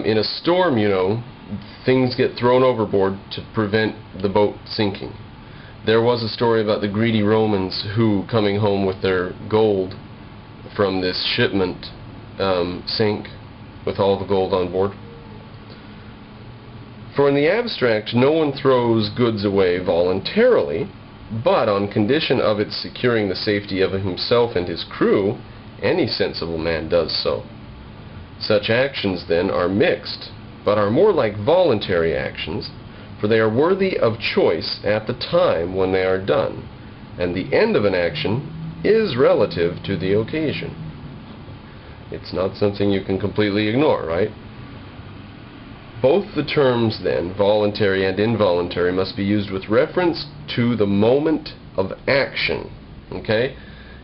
In a storm, you know, things get thrown overboard to prevent the boat sinking. There was a story about the greedy Romans who, coming home with their gold from this shipment, sank with all the gold on board. For in the abstract, no one throws goods away voluntarily, but on condition of its securing the safety of himself and his crew, any sensible man does so. Such actions, then, are mixed, but are more like voluntary actions, for they are worthy of choice at the time when they are done, and the end of an action is relative to the occasion. It's not something you can completely ignore, right? Both the terms, then, voluntary and involuntary, must be used with reference to the moment of action. Okay?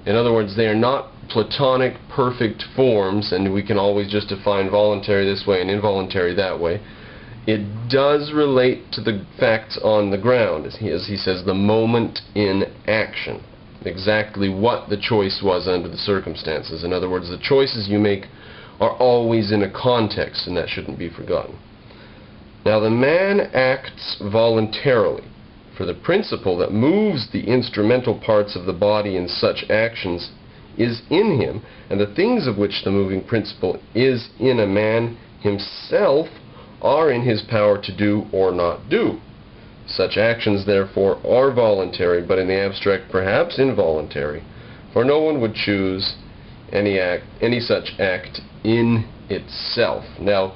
In other words, they are not Platonic perfect forms, and we can always just define voluntary this way and involuntary that way. It does relate to the facts on the ground, as he says, the moment in action. Exactly what the choice was under the circumstances. In other words, the choices you make are always in a context, and that shouldn't be forgotten. Now, the man acts voluntarily, for the principle that moves the instrumental parts of the body in such actions is in him, and the things of which the moving principle is in a man himself are in his power to do or not do. Such actions, therefore, are voluntary, but in the abstract perhaps involuntary, for no one would choose any such act in itself. Now,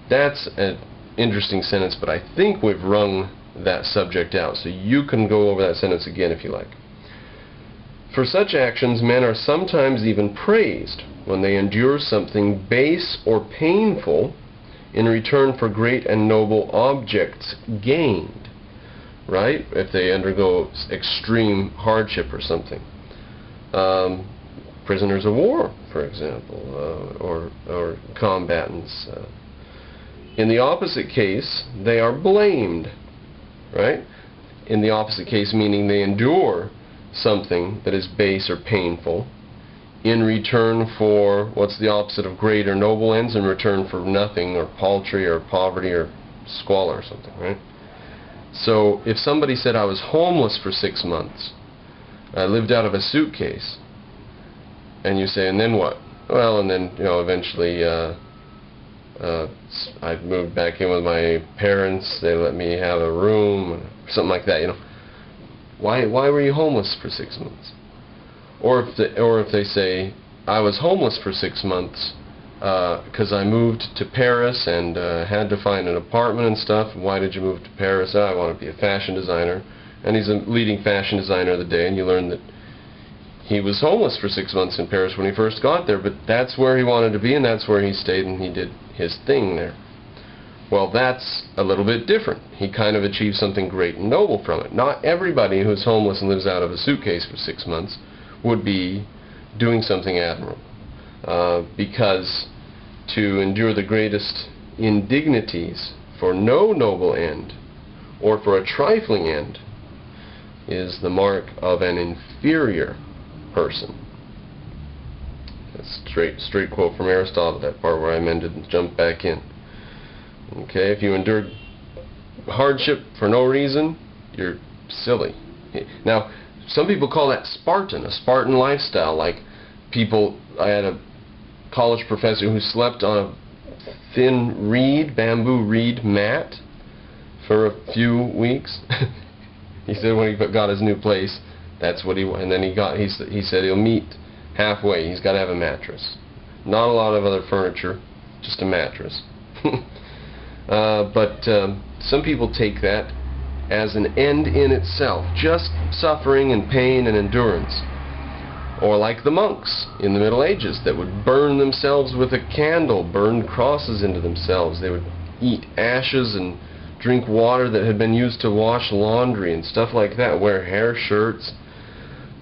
that's an interesting sentence, but I think we've wrung that subject out, so you can go over that sentence again if you like. For such actions, men are sometimes even praised when they endure something base or painful in return for great and noble objects gained, right? If they undergo extreme hardship or something. Prisoners of war, for example, or combatants. In the opposite case, they are blamed, right? In the opposite case, meaning they endure something that is base or painful in return for, what's the opposite of great or noble ends? In return for nothing, or paltry, or poverty, or squalor, or something, right? So if somebody said, I was homeless for 6 months, I lived out of a suitcase, and you say, and then what? Well, and then, you know, eventually I moved back in with my parents, they let me have a room, something like that, you know. Why were you homeless for 6 months? Or if they say, I was homeless for 6 months because I moved to Paris and had to find an apartment and stuff. Why did you move to Paris? I want to be a fashion designer. And he's a leading fashion designer of the day, and you learn that he was homeless for 6 months in Paris when he first got there, but that's where he wanted to be, and that's where he stayed, and he did his thing there. Well, that's a little bit different. He kind of achieved something great and noble from it. Not everybody who's homeless and lives out of a suitcase for 6 months would be doing something admirable. Because to endure the greatest indignities for no noble end, or for a trifling end, is the mark of an inferior person. That's a straight quote from Aristotle, that part where I amended and jumped back in. Okay, if you endure hardship for no reason, you're silly. Now, some people call that Spartan, a Spartan lifestyle. Like people, I had a college professor who slept on a thin bamboo reed mat for a few weeks. He said when he got his new place, that's what and then he said he'll meet halfway. He's got to have a mattress. Not a lot of other furniture, just a mattress. But some people take that as an end in itself, just suffering and pain and endurance. Or like the monks in the Middle Ages that would burn themselves with a candle, burn crosses into themselves. They would eat ashes and drink water that had been used to wash laundry and stuff like that, wear hair shirts.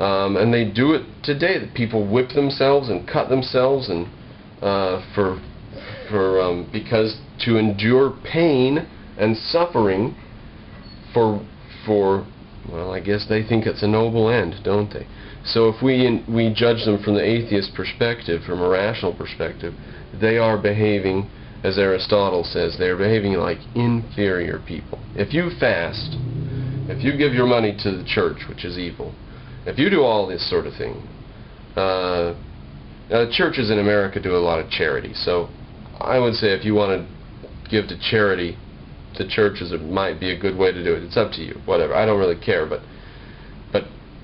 And they do it today. People whip themselves and cut themselves, and because to endure pain and suffering for well, I guess they think it's a noble end, don't they? So if we judge them from the atheist perspective, from a rational perspective, they are behaving as Aristotle says, they're behaving like inferior people. If you fast, if you give your money to the church, which is evil, if you do all this sort of thing, churches in America do a lot of charity, so I would say if you want to give to charity, the churches might be a good way to do it. It's up to you, whatever. I don't really care, but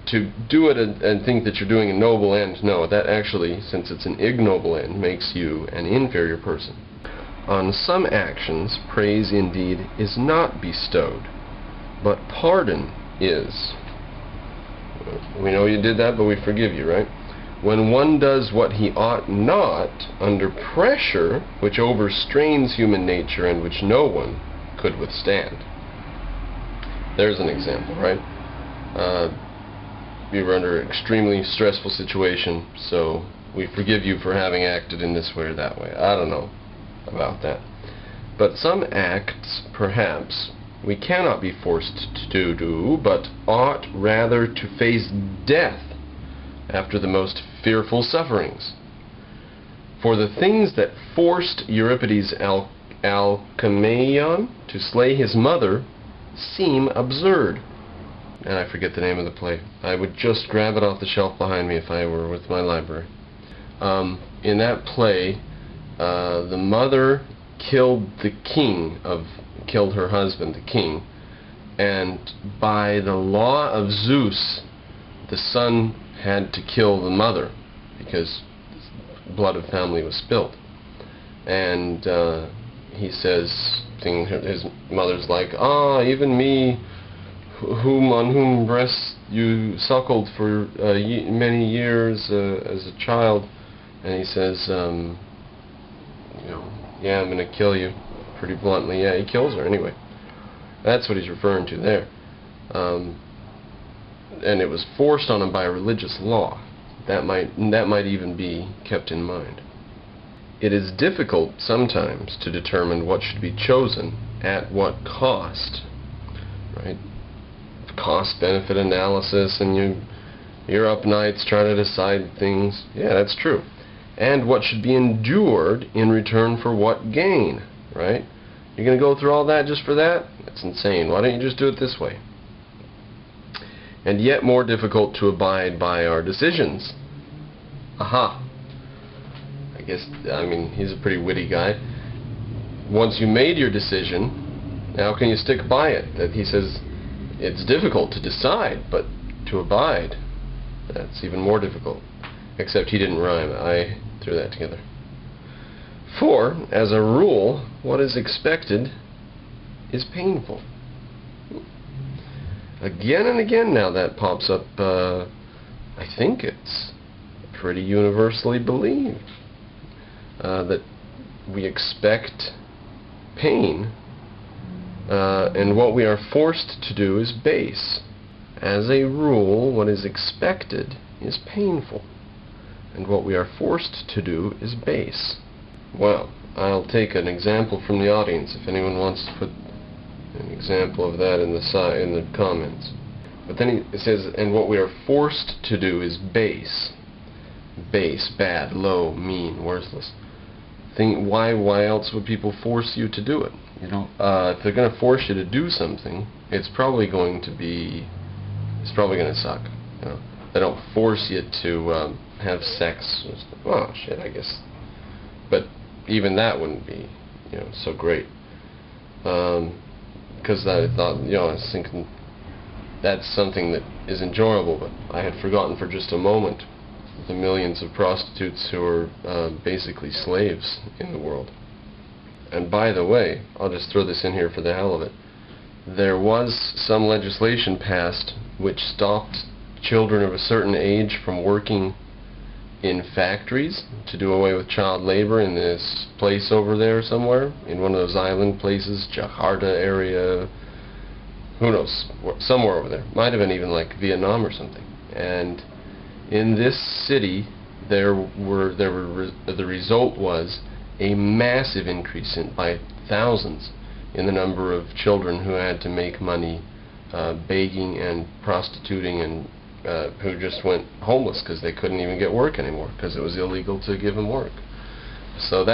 to do it and think that you're doing a noble end, no, that actually, since it's an ignoble end, makes you an inferior person. On some actions, praise indeed is not bestowed, but pardon is. We know you did that, but we forgive you, right? When one does what he ought not under pressure, which overstrains human nature and which no one could withstand. There's an example, right? You were under an extremely stressful situation, so we forgive you for having acted in this way or that way. I don't know about that. But some acts, perhaps, we cannot be forced to do, but ought rather to face death after the most fearful sufferings. For the things that forced Euripides Nicomachean to slay his mother seem absurd. And I forget the name of the play. I would just grab it off the shelf behind me if I were with my library. In that play, the mother killed killed her husband, the king, and by the law of Zeus, the son had to kill the mother because blood of family was spilled. And he says, his mother's like, even me, on whom breast you suckled for many years as a child. And he says, yeah, I'm going to kill you, pretty bluntly. Yeah, he kills her anyway. That's what he's referring to there. And it was forced on him by a religious law. That might even be kept in mind. It is difficult sometimes to determine what should be chosen at what cost, right? Cost-benefit analysis, and you're up nights trying to decide things. Yeah, that's true. And what should be endured in return for what gain, right? You're going to go through all that just for that? That's insane. Why don't you just do it this way? And yet more difficult to abide by our decisions. Aha. I mean, he's a pretty witty guy. Once you made your decision, how can you stick by it? That he says it's difficult to decide, but to abide, that's even more difficult. Except he didn't rhyme. I threw that together. For, as a rule, what is expected is painful. Again and again now that pops up. I think it's pretty universally believed that we expect pain, and what we are forced to do is base. As a rule, what is expected is painful, and what we are forced to do is base. Well, I'll take an example from the audience if anyone wants to put an example of that in the comments. But then he says, and what we are forced to do is base. Base, bad, low, mean, worthless. Why else would people force you to do it? If they're going to force you to do something, it's probably going to suck. They don't force you to have sex. Oh shit, I guess. But even that wouldn't be, so great. Because I thought, I was thinking that's something that is enjoyable, but I had forgotten for just a moment the millions of prostitutes who are basically slaves in the world. And by the way, I'll just throw this in here for the hell of it. There was some legislation passed which stopped children of a certain age from working in factories to do away with child labor in this place over there somewhere, in one of those island places, Jakarta area, who knows, somewhere over there. Might have been even like Vietnam or something. And in this city, the result was a massive increase by thousands in the number of children who had to make money begging and prostituting, and who just went homeless because they couldn't even get work anymore because it was illegal to give them work. So that